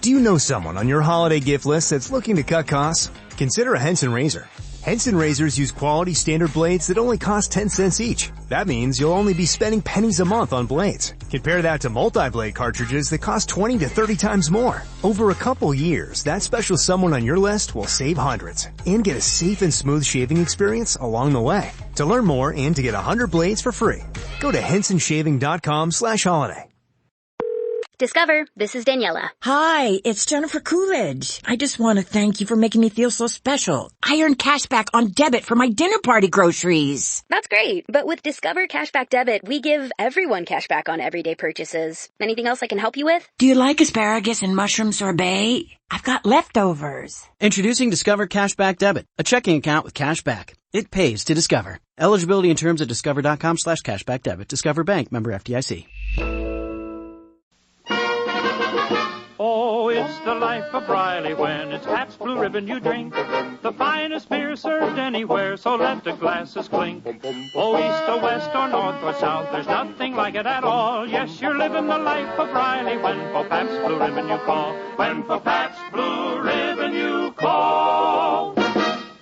Do you know someone on your holiday gift list that's looking to cut costs? Consider a Henson razor. Henson razors use quality standard blades that only cost 10 cents each. That means you'll only be spending pennies a month on blades. Compare that to multi-blade cartridges that cost 20 to 30 times more. Over a couple years, that special someone on your list will save hundreds and get a safe and smooth shaving experience along the way. To learn more and to get 100 blades for free, go to hensonshaving.com/holiday. Discover, this is Daniela. Hi, it's Jennifer Coolidge. I just want to thank you for making me feel so special. I earned cash back on debit for my dinner party groceries. That's great, but with Discover Cashback Debit, we give everyone cash back on everyday purchases. Anything else I can help you with? Do you like asparagus and mushroom sorbet? I've got leftovers. Introducing Discover Cashback Debit, a checking account with cash back. It pays to Discover. Eligibility and terms at discover.com/cashback debit. Discover Bank, member FDIC. Oh, it's the life of Riley when it's Pabst Blue Ribbon you drink. The finest beer served anywhere, so let the glasses clink. Oh, east or west or north or south, there's nothing like it at all. Yes, you're living the life of Riley when for Pabst Blue Ribbon you call. When for Pabst Blue Ribbon you call.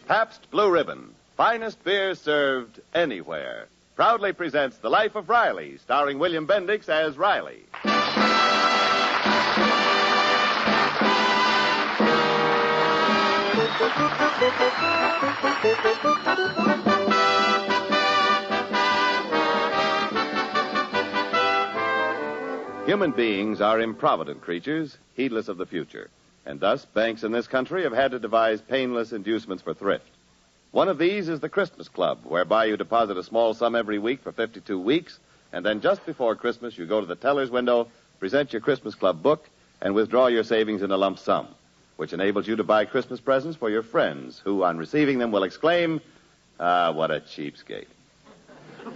Pabst Blue Ribbon, finest beer served anywhere, proudly presents The Life of Riley, starring William Bendix as Riley. Human beings are improvident creatures, heedless of the future. And thus, banks in this country have had to devise painless inducements for thrift. One of these is the Christmas Club, whereby you deposit a small sum every week for 52 weeks, and then just before Christmas, you go to the teller's window, present your Christmas Club book, and withdraw your savings in a lump sum, which enables you to buy Christmas presents for your friends, who, on receiving them, will exclaim, what a cheapskate.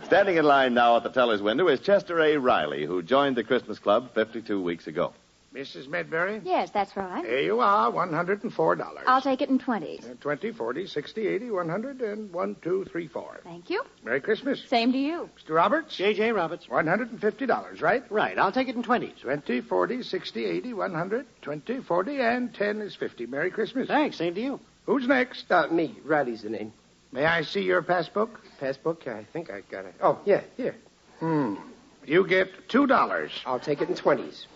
Standing in line now at the teller's window is Chester A. Riley, who joined the Christmas Club 52 weeks ago. Mrs. Medbury? Yes, that's right. Here you are, $104. I'll take it in 20s. 20, 40, 60, 80, 100, and 1, 2, 3, 4. Thank you. Merry Christmas. Same to you. Mr. Roberts? J.J. Roberts. $150, right? Right. I'll take it in 20s. 20, 40, 60, 80, 100, 20, 40, and 10 is 50. Merry Christmas. Thanks. Same to you. Who's next? Me. Riley's the name. May I see your passbook? Passbook? I think I got it. Oh, yeah, here. You get $2. I'll take it in 20s.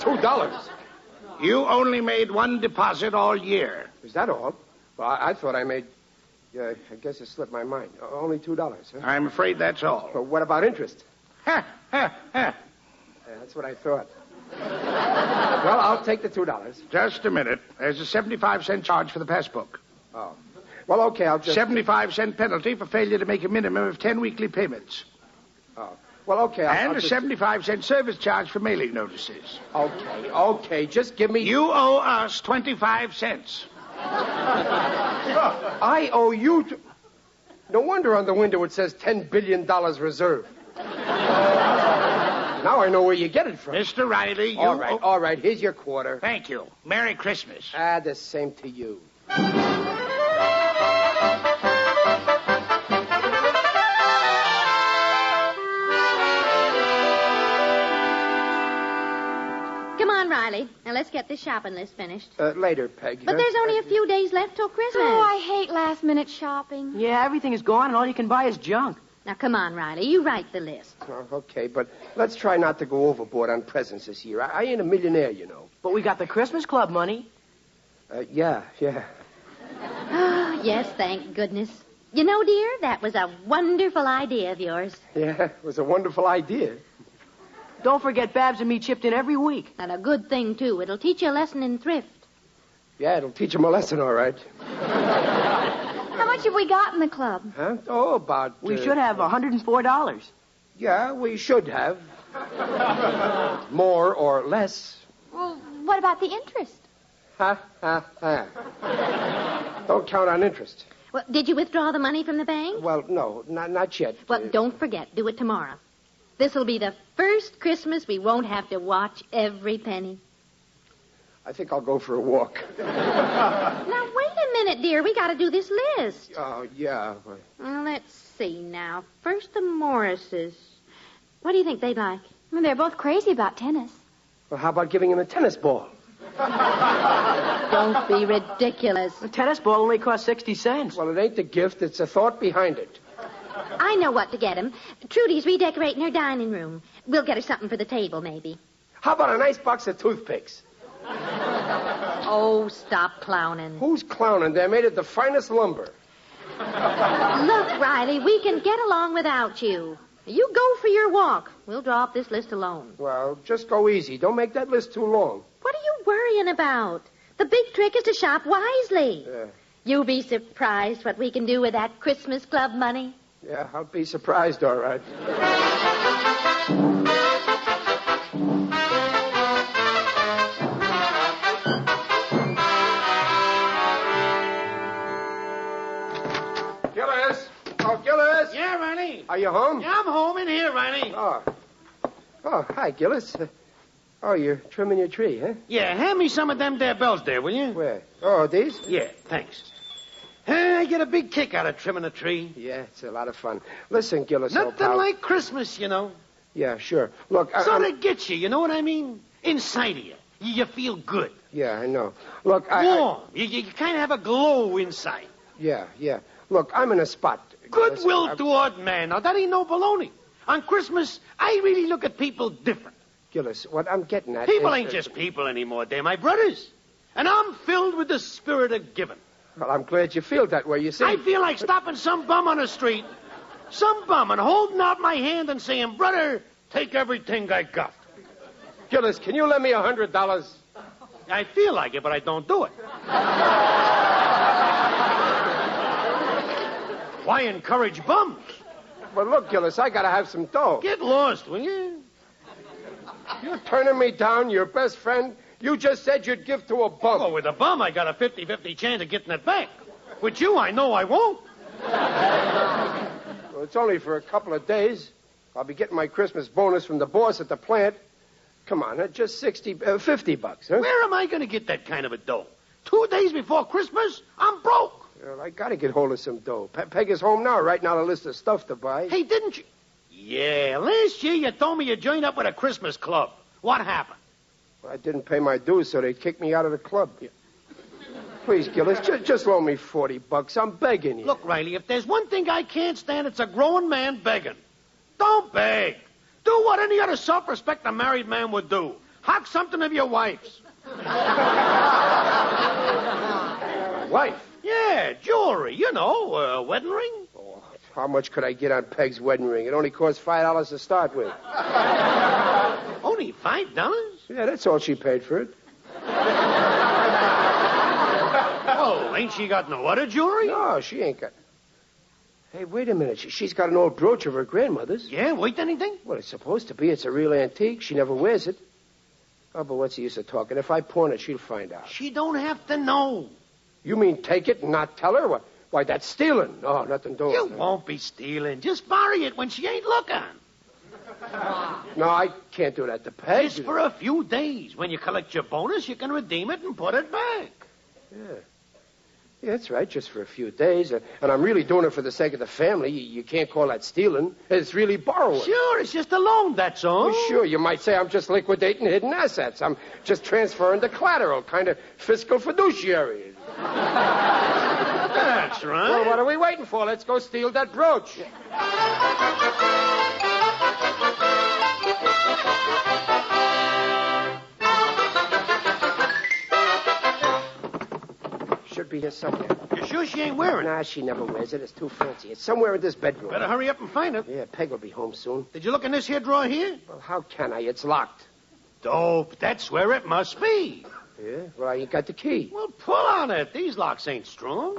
$2. You only made one deposit all year. Is that all? Well, I thought I made... I guess it slipped my mind. Only $2, huh? I'm afraid that's all. But what about interest? Ha, ha, ha. That's what I thought. Well, I'll take the $2. Just a minute. There's a 75-cent charge for the passbook. Oh. Well, okay, I'll just... 75-cent penalty for failure to make a minimum of 10 weekly payments. Oh. Well, okay, I'll just... 75-cent service charge for mailing notices. Okay, just give me... You owe us 25 cents. I owe you... No wonder on the window it says $10 billion reserve. Now I know where you get it from. Mr. Riley, you... All right, here's your quarter. Thank you. Merry Christmas. The same to you. Come on, Riley. Now let's get this shopping list finished. Later, Peg. But there's only a few days left till Christmas. Oh, I hate last-minute shopping. Yeah, everything is gone and all you can buy is junk. Now, come on, Riley. You write the list. Okay, but let's try not to go overboard on presents this year. I ain't a millionaire, you know. But we got the Christmas Club money. Yeah. Oh, yes, thank goodness. You know, dear, that was a wonderful idea of yours. Yeah, it was a wonderful idea. Don't forget Babs and me chipped in every week. And a good thing, too. It'll teach you a lesson in thrift. Yeah, it'll teach them a lesson, all right. How much have we got in the club? Huh? Oh, about... We should have $104. Yeah, we should have. More or less. Well, what about the interest? Ha. Don't count on interest. Well, did you withdraw the money from the bank? Well, no, not yet. Well, don't forget. Do it tomorrow. This'll be the first Christmas we won't have to watch every penny. I think I'll go for a walk. Now, wait a minute, dear. We got to do this list. Oh, yeah. Well, let's see now. First, the Morrises. What do you think they'd like? Well, they're both crazy about tennis. Well, how about giving him a tennis ball? Don't be ridiculous. A tennis ball only costs 60 cents. Well, it ain't the gift. It's the thought behind it. I know what to get him. Trudy's redecorating her dining room. We'll get her something for the table, maybe. How about a nice box of toothpicks? Oh, stop clowning. Who's clowning? They're made of the finest lumber. Look, Riley, we can get along without you. You go for your walk. We'll draw up this list alone. Well, just go easy. Don't make that list too long. What are you worrying about? The big trick is to shop wisely. You'll be surprised what we can do with that Christmas Club money. Yeah, I'll be surprised, all right. Gillis! Oh, Gillis! Yeah, Riley. Are you home? Yeah, I'm home in here, Riley. Oh, hi, Gillis. You're trimming your tree, huh? Yeah, hand me some of them there bells there, will you? Where? Oh, these? Yeah, thanks. I get a big kick out of trimming a tree. Yeah, it's a lot of fun. Listen, Gillis, Nothing old pal. like Christmas, you know. Yeah, sure. Look, Sort of gets you know what I mean? Inside of you. You feel good. Yeah, I know. Look, Warm. You kind of have a glow inside. Yeah. Look, I'm in a spot. Goodwill toward man. Now, that ain't no baloney. On Christmas, I really look at people different. Gillis, what I'm getting at People is, ain't just people anymore. They're my brothers. And I'm filled with the spirit of giving. Well, I'm glad you feel that way, you see. I feel like stopping some bum on the street, and holding out my hand and saying, brother, take everything I got. Gillis, can you lend me $100? I feel like it, but I don't do it. Why encourage bums? Well, look, Gillis, I gotta have some dough. Get lost, will you? You're turning me down, your best friend. You just said you'd give to a bum. Well, with a bum, I got a 50-50 chance of getting it back. With you, I know I won't. Well, it's only for a couple of days. I'll be getting my Christmas bonus from the boss at the plant. Come on, just $50, huh? Where am I going to get that kind of a dough? 2 days before Christmas? I'm broke. Well, I gotta get hold of some dough. Peg is home now, writing out a list of stuff to buy. Hey, didn't you? Yeah, last year you told me you joined up with a Christmas club. What happened? Well, I didn't pay my dues, so they kicked me out of the club. Please, Gillis, just loan me $40. I'm begging you. Look, Riley, if there's one thing I can't stand, it's a grown man begging. Don't beg. Do what any other self-respecting married man would do. Hock something of your wife's. Wife? Yeah, jewelry, you know, a wedding ring. Oh, how much could I get on Peg's wedding ring? It only cost $5 to start with. Only $5? Yeah, that's all she paid for it. Oh, ain't she got no other jewelry? No, she ain't got... Hey, wait a minute. She's got an old brooch of her grandmother's. Yeah, worth anything? Well, it's supposed to be. It's a real antique. She never wears it. Oh, but what's the use of talking? If I pawn it, she'll find out. She don't have to know. You mean take it and not tell her? What? Why, that's stealing. No, nothing doing. You won't be stealing. Just borrow it when she ain't looking. No, I can't do that to Peg. Just for a few days. When you collect your bonus, you can redeem it and put it back. Yeah, that's right, just for a few days. And I'm really doing it for the sake of the family. You can't call that stealing. It's really borrowing. Sure, it's just a loan, that's all. Well, sure, you might say I'm just liquidating hidden assets. I'm just transferring the collateral, kind of fiscal fiduciary. That's right. Well, what are we waiting for? Let's go steal that brooch. Should be here somewhere. You sure she ain't wearing it? Nah, she never wears it. It's too fancy. It's somewhere in this bedroom. Better hurry up and find it. Yeah, Peg will be home soon. Did you look in this here drawer here? Well, how can I? It's locked. Dope. That's where it must be. Yeah? Well, I ain't got the key. Well, pull on it. These locks ain't strong.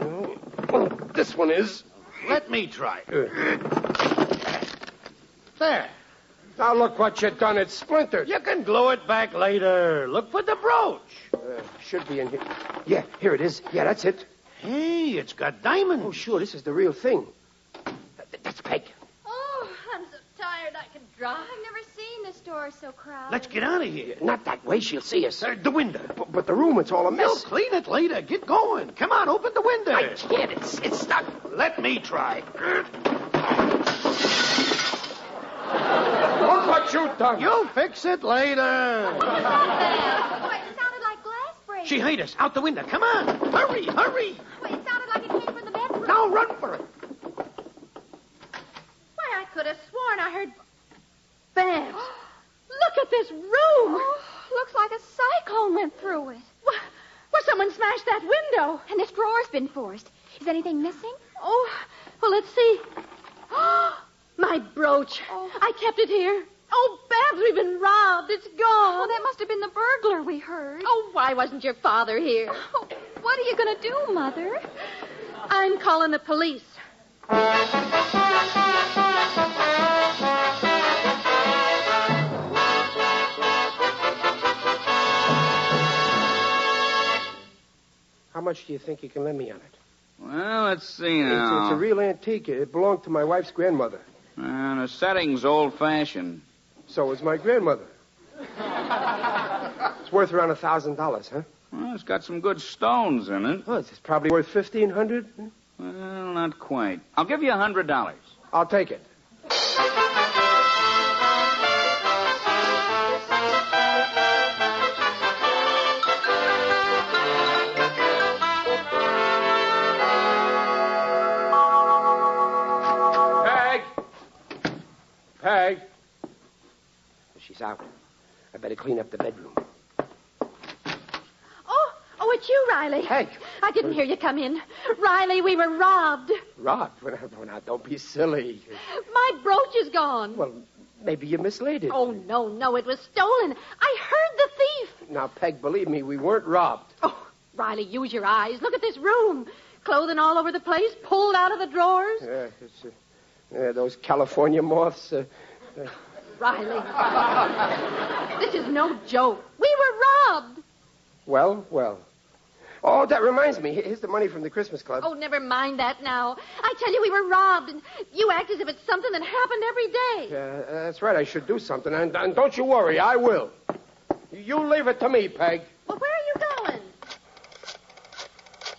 Oh, this one is. Let me try. There. Now look what you done. It's splintered. You can glue it back later. Look for the brooch. Should be in here. Yeah, here it is. Yeah, that's it. Hey, it's got diamonds. Oh, sure, this is the real thing. That's Peg. Oh, I'm so tired I can draw. I've never seen the store so crowded. Let's get out of here. Not that way. She'll see us. The window. But the room, it's all a We'll mess. clean it later. Get going. Come on, open the window. I can't. It's stuck. Let me try. Look what what you done? You'll fix it later. Wait, it sounded like glass breaking. She hate us. Out the window. Come on. Hurry, hurry. Wait, it sounded like it came from the bedroom. Now run for it. Why, I could have sworn I heard... Babs, look at this room. Oh, looks like a cyclone went through it. Well, someone smashed that window. And this drawer's been forced. Is anything missing? Oh, well, let's see. My brooch. Oh. I kept it here. Oh, Babs, we've been robbed. It's gone. Oh, that must have been the burglar we heard. Oh, why wasn't your father here? Oh, what are you going to do, Mother? I'm calling the police. How much do you think you can lend me on it? Well, let's see now. It's a real antique. It belonged to my wife's grandmother. And the setting's old-fashioned. So is my grandmother. It's worth around $1,000, huh? Well, it's got some good stones in it. Oh, it's probably worth $1,500. Well, not quite. I'll give you $100. I'll take it. Peg. She's out. I better clean up the bedroom. Oh, it's you, Riley. Peg. I didn't hear you come in. Riley, we were robbed. Robbed? Well, now, don't be silly. My brooch is gone. Well, maybe you mislaid it. Oh, no, it was stolen. I heard the thief. Now, Peg, believe me, we weren't robbed. Oh, Riley, use your eyes. Look at this room. Clothing all over the place, pulled out of the drawers. Yeah, it's... those California moths. Riley, this is no joke. We were robbed. Well. Oh, that reminds me. Here's the money from the Christmas Club. Oh, never mind that now. I tell you, we were robbed, and you act as if it's something that happened every day. Yeah, that's right. I should do something, and don't you worry. I will. You leave it to me, Peg. Well, where are you going?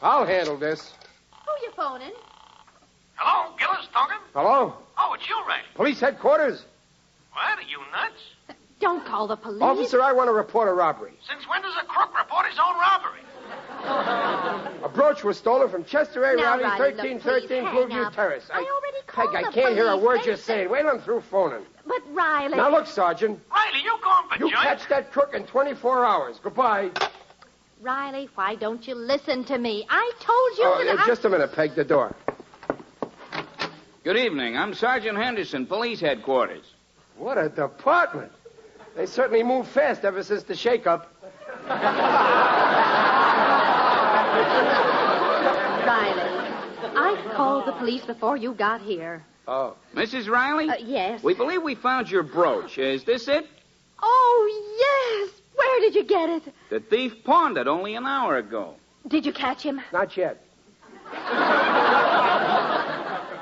I'll handle this. Who you phoning? Hello, Gillis talking? Hello? Oh, it's you, Ray. Police headquarters. What, are you nuts? Don't call the police. Officer, I want to report a robbery. Since when does a crook report his own robbery? A brooch was stolen from Chester A. Now, Rowley, Riley, 1313 look, please, Blueview hang up. Terrace. I already called Peg, I the can't hear a police. word you're saying. Wait till I'm through phoning. But, Riley... Now, look, Sergeant. Riley, you going for You joint? catch that crook in 24 hours. Goodbye. Riley, why don't you listen to me? I told you that Just a minute, Peg, the door. Good evening. I'm Sergeant Henderson, police headquarters. What a department. They certainly moved fast ever since the shake-up. Riley, I called the police before you got here. Oh. Mrs. Riley? Yes. We believe we found your brooch. Is this it? Oh, yes. Where did you get it? The thief pawned it only an hour ago. Did you catch him? Not yet.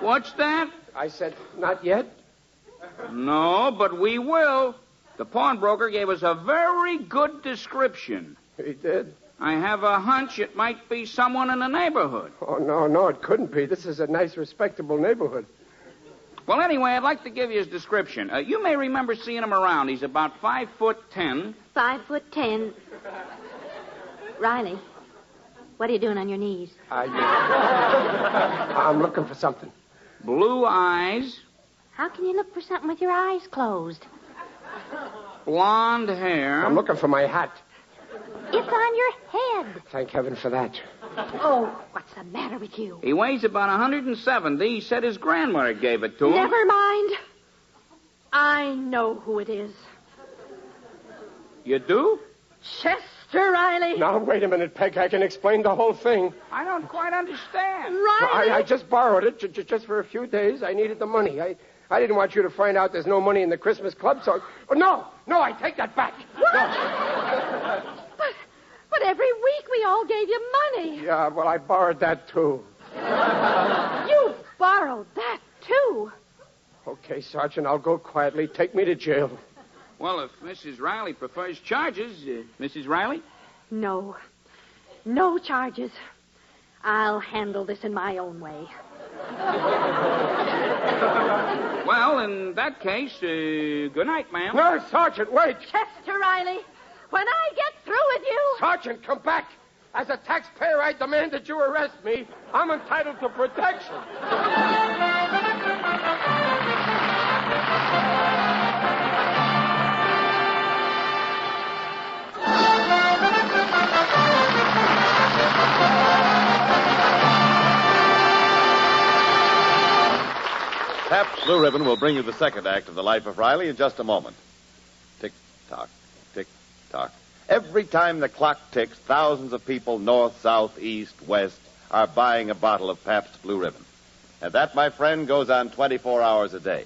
What's that? I said, not yet? No, but we will. The pawnbroker gave us a very good description. He did? I have a hunch it might be someone in the neighborhood. Oh, no, it couldn't be. This is a nice, respectable neighborhood. Well, anyway, I'd like to give you his description. You may remember seeing him around. He's about 5'10". 5'10". Riley, what are you doing on your knees? I'm looking for something. Blue eyes. How can you look for something with your eyes closed? Blonde hair. I'm looking for my hat. It's on your head. Thank heaven for that. Oh, what's the matter with you? He weighs about 170. He said his grandmother gave it to him. Never mind. I know who it is. You do? Chester Riley. Now, wait a minute, Peg. I can explain the whole thing. I don't quite understand. Riley. I just borrowed it just for a few days. I needed the money. I didn't want you to find out there's no money in the Christmas Club, so... Oh, no, I take that back. What? No. But every week we all gave you money. Yeah, well, I borrowed that, too. You borrowed that, too. Okay, Sergeant, I'll go quietly. Take me to jail. Well, if Mrs. Riley prefers charges, Mrs. Riley? No. No charges. I'll handle this in my own way. Well, Well, in that case, good night, ma'am. No, Sergeant, wait. Chester Riley, when I get through with you... Sergeant, come back. As a taxpayer, I demand that you arrest me. I'm entitled to protection. Pabst Blue Ribbon will bring you the second act of the life of Riley in just a moment. Tick-tock, tick-tock. Every time the clock ticks, thousands of people north, south, east, west are buying a bottle of Pabst Blue Ribbon. And that, my friend, goes on 24 hours a day,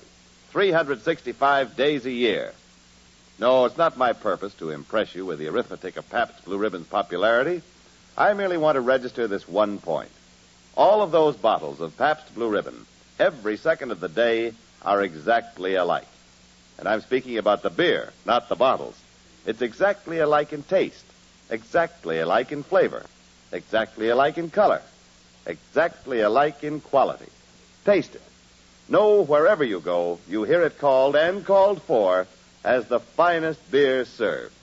365 days a year. No, it's not my purpose to impress you with the arithmetic of Pabst Blue Ribbon's popularity. I merely want to register this one point. All of those bottles of Pabst Blue Ribbon, every second of the day, are exactly alike. And I'm speaking about the beer, not the bottles. It's exactly alike in taste, exactly alike in flavor, exactly alike in color, exactly alike in quality. Taste it. Know wherever you go, you hear it called and called for as the finest beer served.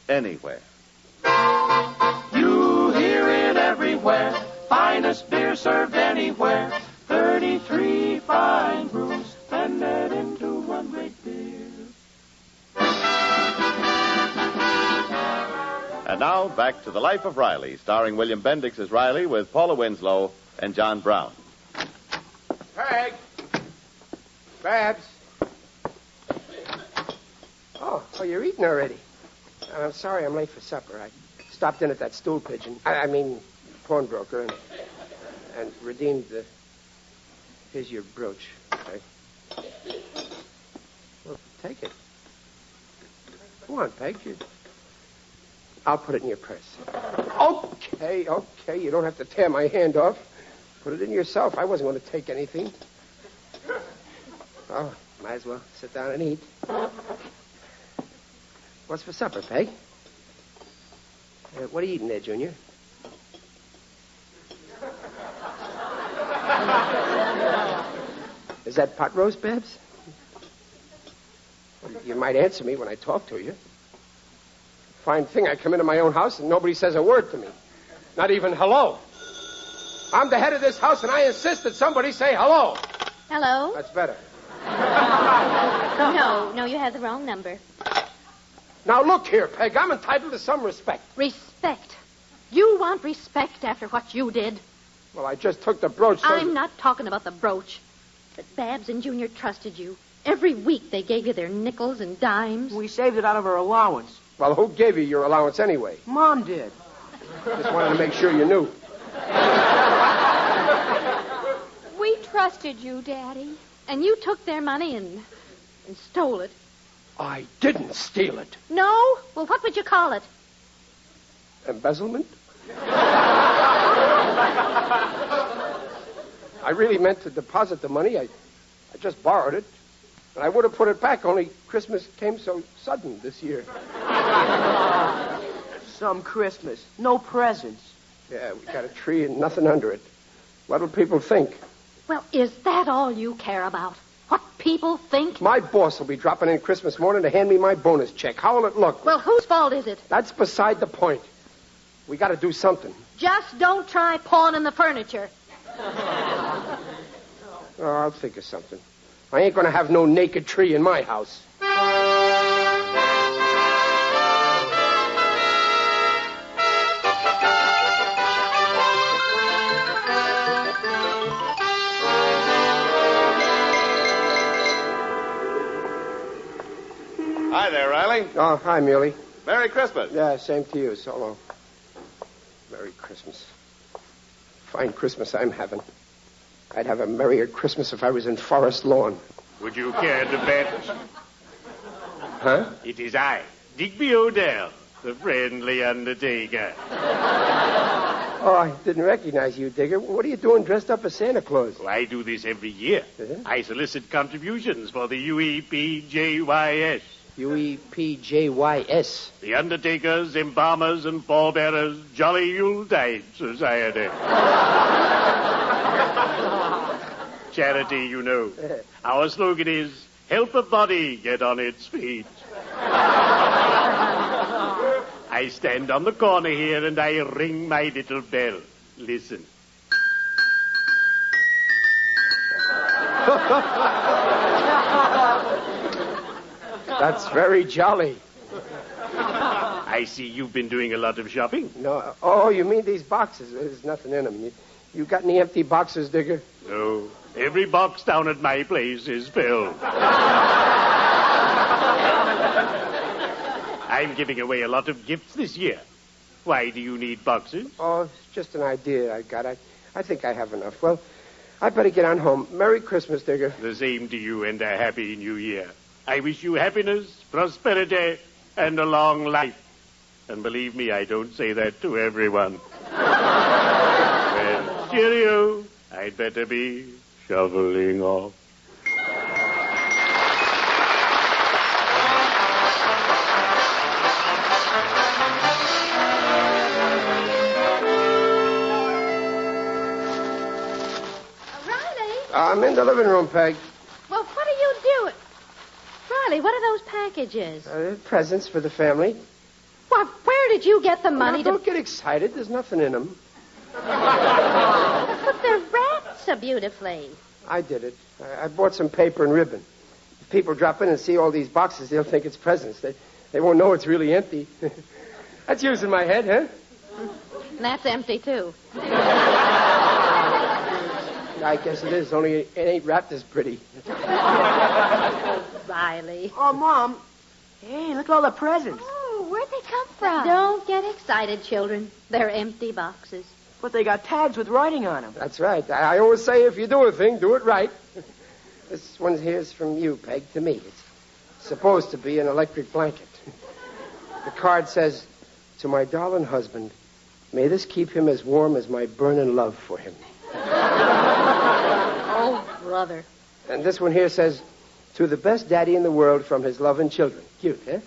Anywhere. You hear it everywhere. Finest beer served anywhere. 33 fine brews blended into one great beer. And now, back to The Life of Riley, starring William Bendix as Riley with Paula Winslow and John Brown. Peg. Babs. Oh, you're eating already. I'm sorry I'm late for supper. I stopped in at that stool pigeon. I mean, pawnbroker, and redeemed the... Here's your brooch. Okay. Well, take it. Come on, Peg. I'll put it in your purse. Okay. You don't have to tear my hand off. Put it in yourself. I wasn't going to take anything. Oh, might as well sit down and eat. What's for supper, Peg? What are you eating there, Junior? Is that pot roast, Babs? Well, you might answer me when I talk to you. Fine thing, I come into my own house and nobody says a word to me. Not even hello. I'm the head of this house and I insist that somebody say hello. Hello? That's better. No, you have the wrong number. Now look here, Peg, I'm entitled to some respect. Respect? You want respect after what you did? Well, I just took the brooch. I'm not talking about the brooch. But Babs and Junior trusted you. Every week they gave you their nickels and dimes. We saved it out of our allowance. Well, who gave you your allowance anyway? Mom did. Just wanted to make sure you knew. We trusted you, Daddy. And you took their money and stole it. I didn't steal it. No? Well, what would you call it? Embezzlement? I really meant to deposit the money. I just borrowed it. And I would have put it back, only Christmas came so sudden this year. Some Christmas. No presents. Yeah, we got a tree and nothing under it. What'll people think? Well, is that all you care about? What people think? My boss will be dropping in Christmas morning to hand me my bonus check. How will it look? Well, whose fault is it? That's beside the point. We got to do something. Just don't try pawning the furniture. Oh, I'll think of something. I ain't going to have no naked tree in my house. Hi there, Riley. Oh, hi, Muley. Merry Christmas. Yeah, same to you. So long. Merry Christmas. Fine Christmas I'm having. I'd have a merrier Christmas if I was in Forest Lawn. Would you care to bet? Huh? It is I, Digby Odell, the friendly undertaker. Oh, I didn't recognize you, Digger. What are you doing dressed up as Santa Claus? Well, I do this every year. Uh-huh. I solicit contributions for the UEPJYS. UEPJYS. The Undertakers, Embalmers, and Pallbearers Jolly Yuletide Society. charity, you know. Our slogan is, help a body get on its feet. I stand on the corner here and I ring my little bell. Listen. That's very jolly. I see you've been doing a lot of shopping. No. Oh, you mean these boxes? There's nothing in them. You got any empty boxes, Digger? No. Every box down at my place is filled. I'm giving away a lot of gifts this year. Why do you need boxes? Oh, it's just an idea I got. I think I have enough. Well, I better get on home. Merry Christmas, Digger. The same to you and a happy new year. I wish you happiness, prosperity, and a long life. And believe me, I don't say that to everyone. Well, cheerio. I'd better be shoveling off. I'm in the living room, Peg. Well, what are you doing? Riley, what are those packages? Presents for the family. Well, where did you get the money Don't get excited. There's nothing in them. But they're wrapped so beautifully. I did it. I bought some paper and ribbon. If people drop in and see all these boxes, they'll think it's presents. They won't know it's really empty. That's using my head, huh? And that's empty, too. I guess it is, only it ain't wrapped as pretty. Riley. Oh, Mom. Hey, look at all the presents. Oh, where'd they come from? Don't get excited, children. They're empty boxes. But they got tags with writing on them. That's right. I always say if you do a thing, do it right. This one here's from you, Peg, to me. It's supposed to be an electric blanket. The card says, to my darling husband, may this keep him as warm as my burning love for him. Oh, brother. And this one here says, to the best daddy in the world from his loving children. Cute, eh?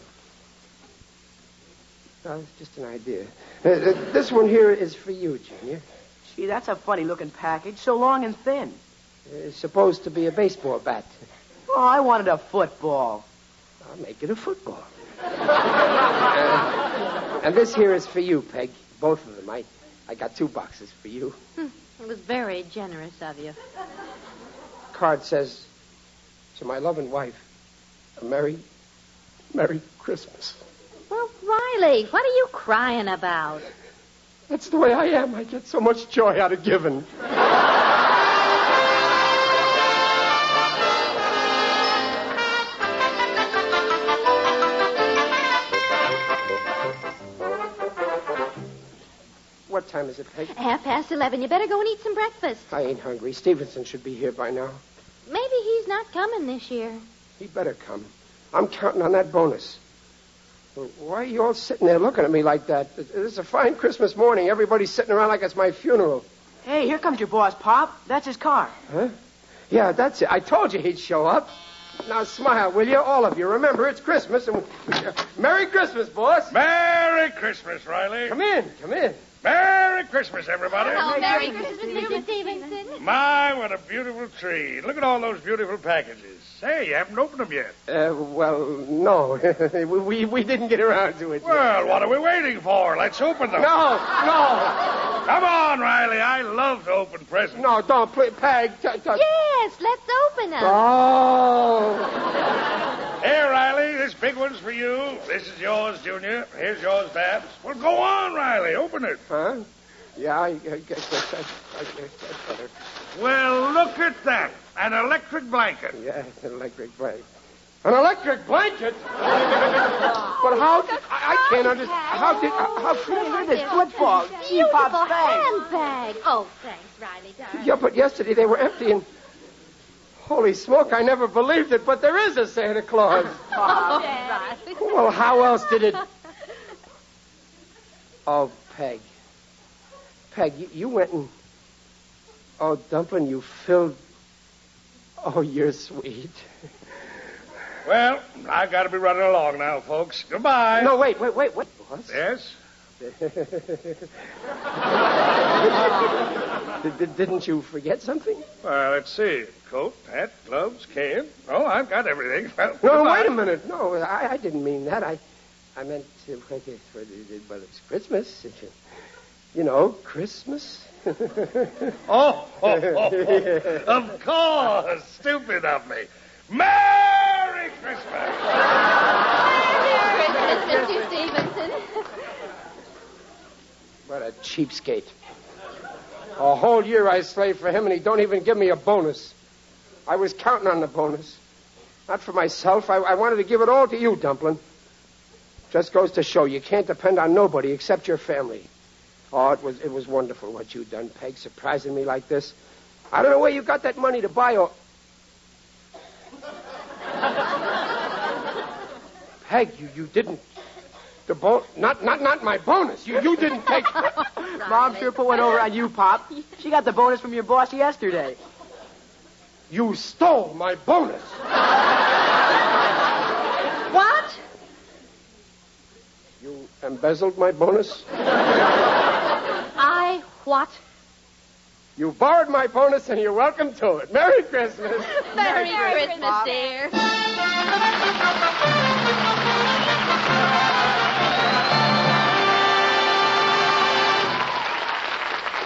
Oh, it's just an idea. This one here is for you, Junior. Gee, that's a funny-looking package, so long and thin. It's supposed to be a baseball bat. Oh, I wanted a football. I'll make it a football. And this here is for you, Peg. Both of them. I got 2 boxes for you. It was very generous of you. Card says, to my loving wife, a Merry Christmas. Well, Riley, what are you crying about? That's the way I am. I get so much joy out of giving. What time is it, Peg? 11:30. You better go and eat some breakfast. I ain't hungry. Stevenson should be here by now. Maybe he's not coming this year. He better come. I'm counting on that bonus. Why are you all sitting there looking at me like that? It's a fine Christmas morning. Everybody's sitting around like it's my funeral. Hey, here comes your boss, Pop. That's his car. Huh? Yeah, that's it. I told you he'd show up. Now smile, will you? All of you. Remember, it's Christmas. And Merry Christmas, boss. Merry Christmas, Riley. Come in. Merry Christmas, everybody. Oh, Merry Christmas, Mr. Stevenson. My, what a beautiful tree. Look at all those beautiful packages. Hey, you haven't opened them yet. Well, no. we didn't get around to it yet. Well, what are we waiting for? Let's open them. No. Come on, Riley. I love to open presents. No, don't. Please, Peg. Yes, let's open them. Oh. Here, Riley, this big one's for you. This is yours, Junior. Here's yours, Babs. Well, go on, Riley. Open it. Huh? Yeah, I guess that's better. Well, look at that. An electric blanket. Yeah, an electric blanket. An electric blanket? But how did... I can't understand. How could Look at this football. Beautiful handbag. Oh, thanks, Riley, darling. Yeah, but yesterday they were empty and... Holy smoke, I never believed it, but there is a Santa Claus. Oh, Riley. Well, how else did it... Oh, Peg. Peg, you went and... Oh, Dumpling, you filled... Oh, you're sweet. Well, I've got to be running along now, folks. Goodbye. No, wait. What? Yes? Didn't you forget something? Let's see. Coat, hat, gloves, cane. Oh, I've got everything. Well, No, goodbye. wait a minute. No, I didn't mean that. I meant, well, it's Christmas. You know, Christmas. Oh, of course. Stupid of me. Merry Christmas. Merry Christmas, Mr. Stevenson. What a cheapskate. A whole year I slaved for him, and he don't even give me a bonus. I was counting on the bonus. Not for myself. I wanted to give it all to you, Dumpling. Just goes to show you can't depend on nobody except your family. Oh, it was wonderful what you done, Peg, surprising me like this. I don't know where you got that money to buy all... Peg, you didn't... Not my bonus. You didn't take... Mom sure put one over on you, Pop. She got the bonus from your boss yesterday. You stole my bonus. What? You embezzled my bonus? What? You borrowed my bonus, and you're welcome to it. Merry Christmas. Merry Christmas, dear.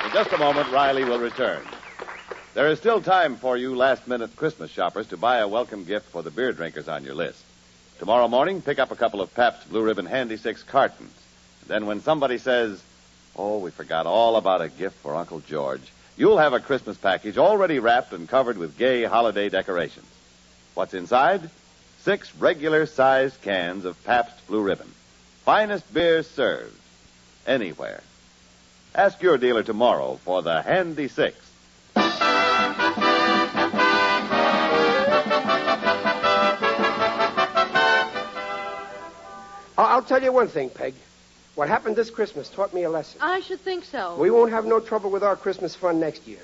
In just a moment, Riley will return. There is still time for you last-minute Christmas shoppers to buy a welcome gift for the beer drinkers on your list. Tomorrow morning, pick up a couple of Pabst Blue Ribbon Handy 6 cartons. Then when somebody says, "Oh, we forgot all about a gift for Uncle George," you'll have a Christmas package already wrapped and covered with gay holiday decorations. What's inside? 6 regular-sized cans of Pabst Blue Ribbon. Finest beer served anywhere. Ask your dealer tomorrow for the Handy 6. I'll tell you one thing, Peg. What happened this Christmas taught me a lesson. I should think so. We won't have no trouble with our Christmas fund next year.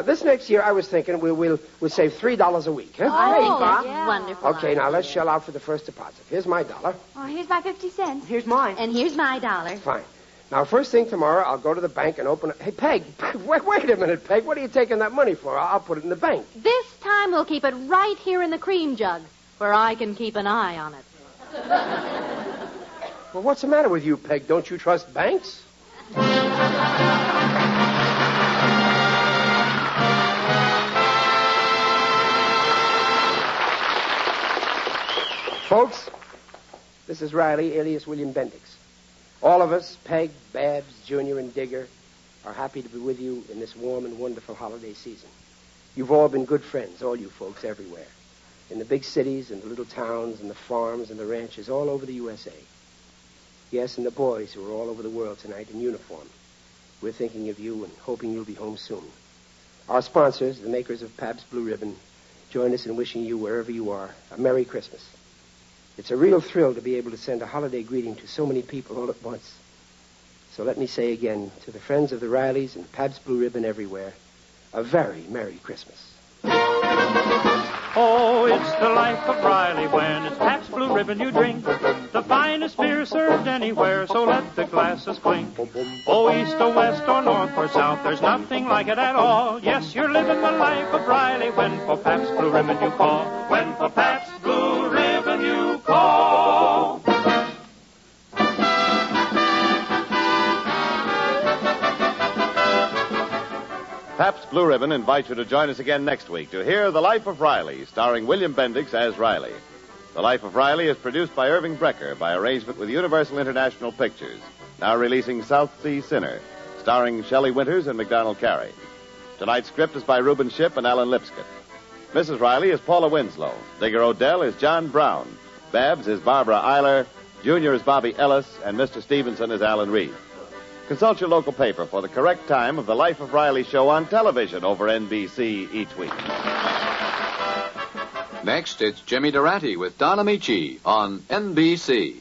This next year, I was thinking we'll save $3 a week, huh? Oh, that's wonderful. Okay, now let's shell out for the first deposit. Here's my $1. Oh, here's my 50 cents. Here's mine. And here's my $1. Fine. Now, first thing tomorrow, I'll go to the bank and open it. Hey, Peg, wait a minute, Peg. What are you taking that money for? I'll put it in the bank. This time we'll keep it right here in the cream jug, where I can keep an eye on it. Well, what's the matter with you, Peg? Don't you trust banks? Folks, this is Riley, alias William Bendix. All of us, Peg, Babs, Junior, and Digger, are happy to be with you in this warm and wonderful holiday season. You've all been good friends, all you folks everywhere. In the big cities and the little towns and the farms and the ranches all over the USA. Yes, and the boys who are all over the world tonight in uniform. We're thinking of you and hoping you'll be home soon. Our sponsors, the makers of Pabst Blue Ribbon, join us in wishing you, wherever you are, a Merry Christmas. It's a real thrill to be able to send a holiday greeting to so many people all at once. So let me say again, to the friends of the Rileys and Pabst Blue Ribbon everywhere, a very Merry Christmas. Oh, it's the life of Riley when it's Pabst Blue Ribbon you drink. The finest beer served anywhere, so let the glasses clink. Oh, east or west or north or south, there's nothing like it at all. Yes, you're living the life of Riley when for Pabst Blue Ribbon you call. When for Pabst Blue Ribbon you call. Pabst Blue Ribbon invites you to join us again next week to hear The Life of Riley, starring William Bendix as Riley. The Life of Riley is produced by Irving Brecker by arrangement with Universal International Pictures, now releasing South Sea Sinner, starring Shelley Winters and MacDonald Carey. Tonight's script is by Reuben Shipp and Alan Lipscott. Mrs. Riley is Paula Winslow. Digger Odell is John Brown. Babs is Barbara Eiler. Junior is Bobby Ellis. And Mr. Stevenson is Alan Reed. Consult your local paper for the correct time of the Life of Riley show on television over NBC each week. Next, it's Jimmy Durante with Don Amici on NBC.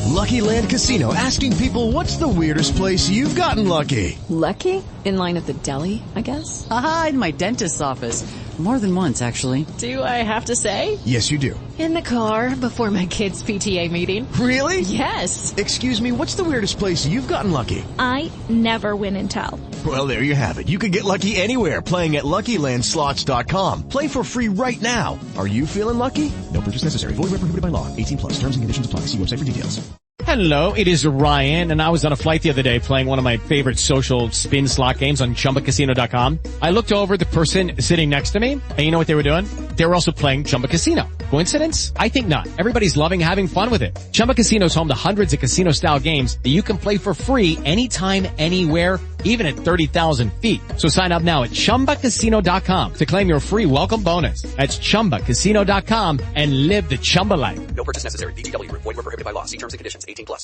Lucky Lucky Land Casino, asking people, what's the weirdest place you've gotten lucky? Lucky? In line at the deli, I guess? Aha, in my dentist's office. More than once, actually. Do I have to say? Yes, you do. In the car before my kids' PTA meeting. Really? Yes. Excuse me, what's the weirdest place you've gotten lucky? I never win and tell. Well, there you have it. You can get lucky anywhere, playing at LuckyLandSlots.com. Play for free right now. Are you feeling lucky? No purchase necessary. Void where prohibited by law. 18+. Terms and conditions apply. See website for details. Hello, it is Ryan, and I was on a flight the other day playing one of my favorite social spin slot games on ChumbaCasino.com. I looked over at the person sitting next to me, and you know what they were doing? They were also playing Chumba Casino. Coincidence? I think not. Everybody's loving having fun with it. Chumba Casino is home to hundreds of casino-style games that you can play for free anytime, anywhere, even at 30,000 feet. So sign up now at ChumbaCasino.com to claim your free welcome bonus. That's ChumbaCasino.com and live the Chumba life. No purchase necessary. VGW. Void where prohibited by law. See terms and conditions. 18+.